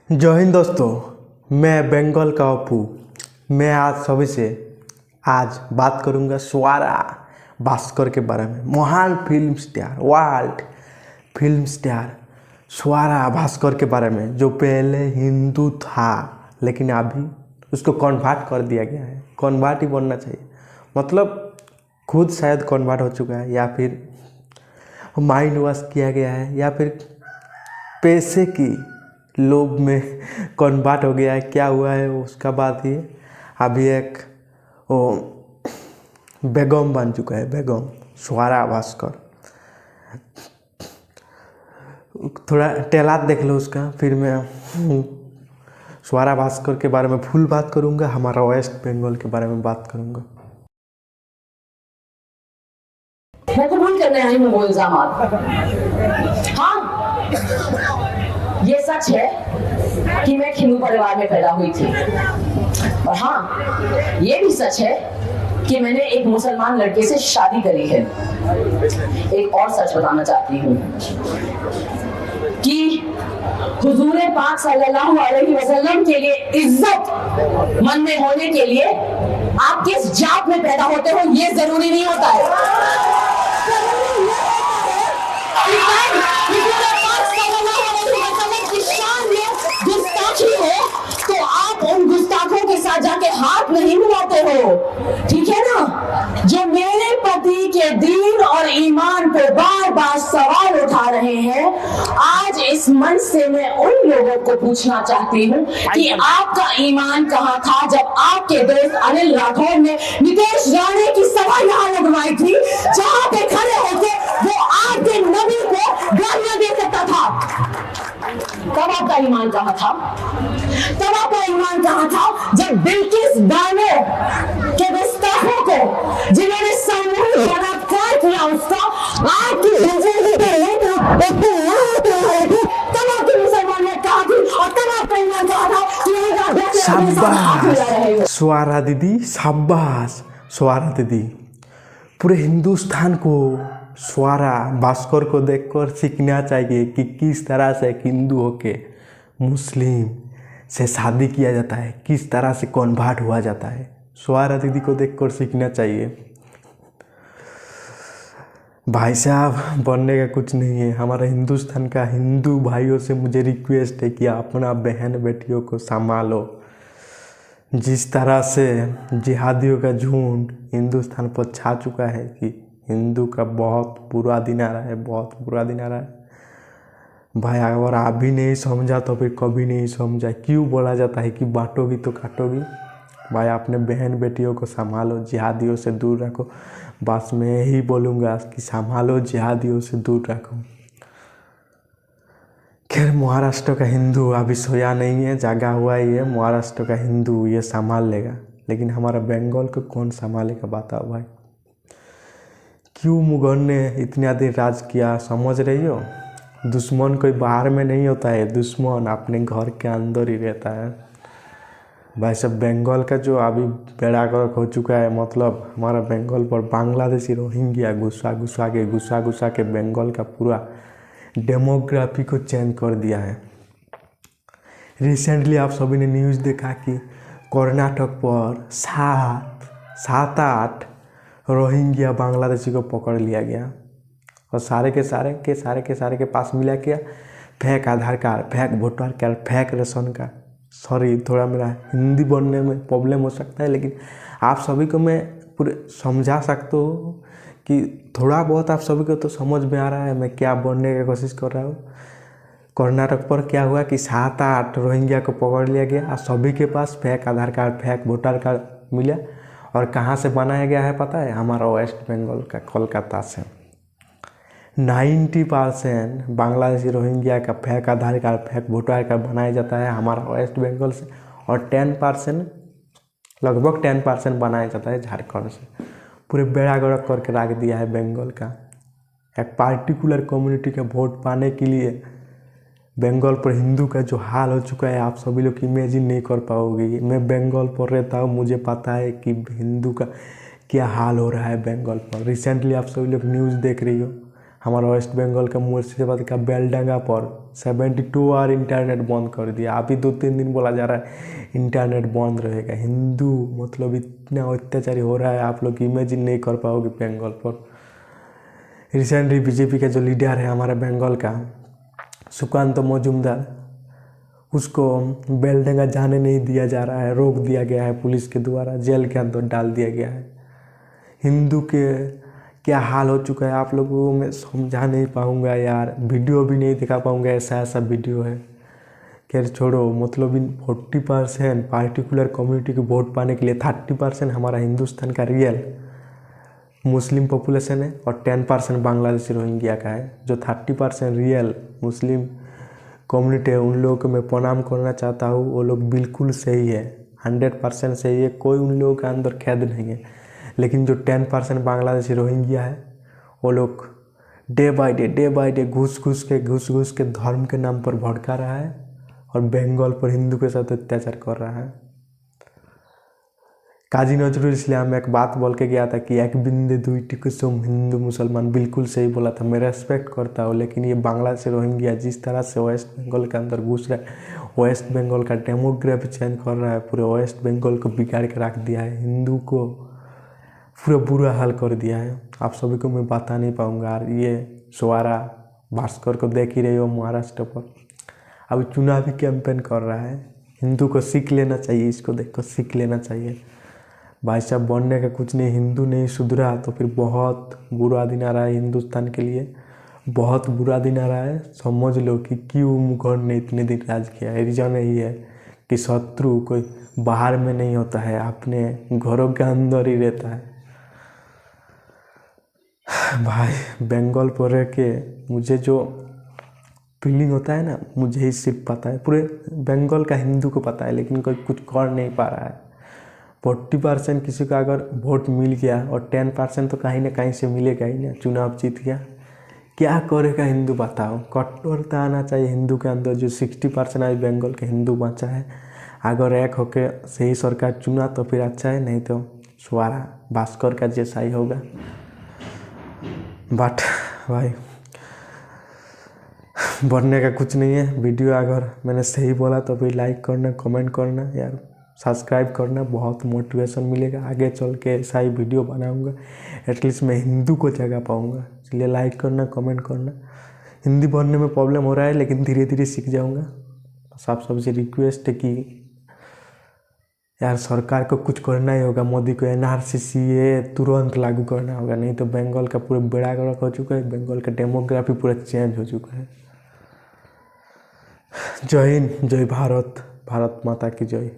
जय हिंद दोस्तों, मैं बंगाल का अपू। मैं आज सभी से आज बात करूंगा स्वरा भास्कर के बारे में। महान film star, world film star Swara Bhaskar के बारे में, जो पहले हिंदू था लेकिन अभी उसको कन्वर्ट कर दिया गया है। कन्वर्ट ही बनना चाहिए, मतलब खुद शायद कन्वर्ट हो चुका है, या फिर माइंड वॉश किया गया है, या फिर पैसे की लोभ में कन्वर्ट हो गया है। क्या हुआ है उसका बात ही अभी एक वो बेगम बन चुका है, बेगम स्वरा भास्कर। थोड़ा टेलात देख लो उसका, फिर मैं स्वरा भास्कर के बारे में फुल बात करूंगा, हमारा वेस्ट बंगाल के बारे में बात करूंगा। मैं कबूल करने आई हूँ वो इल्जाम। हाँ, ये सच है कि मैं एक हिंदू परिवार में पैदा हुई थी, और हाँ, ये भी सच है कि मैंने एक मुसलमान लड़के से शादी करी है। एक और सच बताना चाहती हूँ कि हुजूर पाक सल्लल्लाहु अलैहि वसल्लम के लिए इज्जत मन में होने के लिए आप किस जात में पैदा होते हो ये जरूरी नहीं होता है। तो आप उन गुस्ताखों के साथ जाके हाथ नहीं मिलाते हो, ठीक है ना? जो मेरे पति के दीन और ईमान पे बार बार सवाल उठा रहे हैं, आज इस मंच से मैं उन लोगों को पूछना चाहती हूँ कि आपका ईमान कहाँ था जब आपके दोस्त अनिल राठौर ने नितेश राणे की सभा यहाँ लगवाई थी, जहाँ पे खड़े होकर वो आपके नबी को गालियां दे सकता था। तब आपका ईमान कहाँ था? तब आपका ईमान कहाँ था जब बिल्किस बानो के गुस्ताखों को, जिन्होंने सामूहिक बलात्कार किया, उसका आपकी बुजुर्ग पे तब आपकी मुसलमान ने कहा थी, और तब आपका ईमान कहाँ था कि शाबाश स्वरा दीदी, शाबाश स्वरा दीदी। पूरे हिंदुस्तान को स्वरा भास्कर को देखकर सीखना चाहिए कि किस तरह से हिंदू होके मुस्लिम से शादी किया जाता है, किस तरह से कन्वर्ट हुआ जाता है। स्वरा दीदी को देखकर सीखना चाहिए। भाई साहब बनने का कुछ नहीं है। हमारा हिंदुस्तान का हिंदू भाइयों से मुझे रिक्वेस्ट है कि अपना बहन बेटियों को संभालो। जिस तरह से जिहादियों का झुंड हिंदुस्तान पर छा चुका है कि हिंदू का बहुत बुरा दिन आ रहा है, बहुत बुरा दिन आ रहा है। भाई अगर आप भी नहीं समझा तो फिर कभी नहीं समझा। क्यों बोला जाता है कि बांटोगी तो काटोगी? भाई अपने बहन बेटियों को संभालो, जिहादियों से दूर रखो। बस मैं यही बोलूँगा कि संभालो, जिहादियों से दूर रखो। खैर, महाराष्ट्र का हिंदू अभी सोया नहीं है, जागा हुआ ही है। महाराष्ट्र का हिंदू ये संभाल लेगा, लेकिन हमारा बंगाल को कौन संभालेगा बताओ भाई? क्यों मुगल ने इतना देर राज किया, समझ रही हो? दुश्मन कोई बाहर में नहीं होता है, दुश्मन अपने घर के अंदर ही रहता है। भाई सब बंगाल का जो अभी बेड़ा गर्क हो चुका है, मतलब हमारा बंगाल पर बांग्लादेशी रोहिंग्या घुसा के बंगाल का पूरा डेमोग्राफी को चेंज कर दिया है। रिसेंटली आप सभी ने न्यूज़ देखा कि कर्नाटक पर सात आठ रोहिंग्या बांग्लादेशी को पकड़ लिया गया, और सारे के पास मिला क्या? Fake Aadhaar card, fake voter card, fake ration card. Sorry, थोड़ा मेरा हिंदी बोलने में प्रॉब्लम हो सकता है, लेकिन आप सभी को मैं पूरे समझा सकता हूँ कि थोड़ा बहुत आप सभी को तो समझ में आ रहा है मैं क्या बोलने की कोशिश कर रहा हूँ। कर्नाटक पर क्या हुआ कि 7-8 रोहिंग्या को पकड़ लिया गया, और सभी के पास fake Aadhaar card, fake voter card मिला। और कहाँ से बनाया गया है पता है? हमारा वेस्ट बंगाल का कोलकाता से। 90% बांग्लादेशी रोहिंग्या का fake Aadhaar card, fake voter card बनाया जाता है हमारा वेस्ट बंगाल से, और 10%, लगभग 10% बनाया जाता है झारखंड से। पूरे बेड़ा गर्क करके रख दिया है बंगाल का। एक पार्टिकुलर कम्युनिटी का वोट पाने के लिए बंगाल पर हिंदू का जो हाल हो चुका है, आप सभी लोग इमेजिन नहीं कर पाओगे। मैं बंगाल पर रहता हूँ, मुझे पता है कि हिंदू का क्या हाल हो रहा है बंगाल पर। रिसेंटली आप सभी लोग न्यूज़ देख रही हो, हमारा वेस्ट बंगाल का मुर्शिदाबाद का बेलडांगा पर 72 आवर इंटरनेट बंद कर दिया। अभी 2-3 दिन बोला जा रहा है इंटरनेट बंद रहेगा। हिंदू मतलब इतना अत्याचारी हो रहा है, आप लोग इमेजिन नहीं कर पाओगे बंगाल पर। रिसेंटली बीजेपी का जो लीडर है हमारा बंगाल का सुकांत मजुमदार, उसको बेलडांगा जाने नहीं दिया जा रहा है, रोक दिया गया है पुलिस के द्वारा, जेल के अंदर डाल दिया गया है। हिंदू के क्या हाल हो चुका है आप लोगों को मैं समझा नहीं पाऊँगा यार, वीडियो भी नहीं दिखा पाऊँगा, ऐसा ऐसा वीडियो है। खैर छोड़ो, मतलब इन 40% पार्टिकुलर कम्युनिटी को वोट पाने के लिए 30% हमारा हिंदुस्तान का रियल मुस्लिम पॉपुलेशन है और 10% बांग्लादेशी रोहिंग्या का है। जो 30% रियल मुस्लिम कम्युनिटी है उन लोगों को मैं प्रणाम करना चाहता हूँ। वो लोग बिल्कुल सही है, 100% सही है, कोई उन लोगों के अंदर कैद नहीं है। लेकिन जो 10% बांग्लादेशी रोहिंग्या है वो लोग डे बाय डे घुस घुस के धर्म के नाम पर भड़का रहा है और बंगाल पर हिंदू के साथ अत्याचार कर रहा है। काजी नजरुल इस्लाम एक बात बोल के गया था कि एक बिंदे दुईटी कुसुम, हिंदू मुसलमान, बिल्कुल सही बोला था, मैं रेस्पेक्ट करता हूँ। लेकिन ये बांग्लादेश रोहिंग्या जिस तरह से वेस्ट बंगाल के अंदर घुस रहा है, वेस्ट बंगाल का डेमोग्राफी चेंज कर रहा है, पूरे वेस्ट बंगाल को बिगाड़ के रख दिया है, हिंदू को पूरा बुरा हाल कर दिया है। आप सभी को मैं बता नहीं पाऊँगा। और ये सवारा भास्कर को देख ही रहे हो महाराष्ट्र पर, अभी चुनावी कैंपेन कर रहा है। हिंदू को सीख लेना चाहिए, इसको देख कर सीख लेना चाहिए। भाई साहब बनने का कुछ नहीं, हिंदू नहीं सुधरा तो फिर बहुत बुरा दिन आ रहा है हिंदुस्तान के लिए, बहुत बुरा दिन आ रहा है। समझ लो कि क्यों मुगल ने इतने दिन राज किया है। रीजन यही है कि शत्रु कोई बाहर में नहीं होता है, अपने घरों के अंदर ही रहता है। भाई बंगाल पर रह के मुझे जो फीलिंग होता है ना, मुझे ही सिर्फ पता है, पूरे बंगाल का हिंदू को पता है, लेकिन कोई कुछ कर नहीं पा रहा है। 40% किसी का अगर वोट मिल गया और 10% तो कहीं ना कहीं से मिलेगा ही ना, चुनाव जीत गया, क्या करेगा हिंदू बताओ। कठोरता आना चाहिए हिंदू के अंदर। जो 60% आज बंगाल के हिंदू बचा है, अगर एक होके सही सरकार चुना तो फिर अच्छा है, नहीं तो सवारा भास्कर का जैसा ही होगा। बट भाई बनने का कुछ नहीं है। वीडियो अगर मैंने सही बोला तो फिर लाइक करना, कमेंट करना यार, सब्सक्राइब करना, बहुत मोटिवेशन मिलेगा। आगे चल के ऐसा ही वीडियो बनाऊंगा, एटलीस्ट मैं हिंदू को जगा पाऊंगा। इसलिए लाइक करना, कमेंट करना। हिंदी पढ़ने में प्रॉब्लम हो रहा है लेकिन धीरे धीरे सीख जाऊंगा। बस आप सबसे रिक्वेस्ट है कि यार सरकार को कुछ करना ही होगा। मोदी को NRC तुरंत लागू करना होगा, नहीं तो बंगाल का पूरा बेड़ा गर्क हो चुका है। बंगाल का डेमोग्राफी पूरा चेंज हो चुका है। जय हिंद, जय भारत, भारत माता की जय।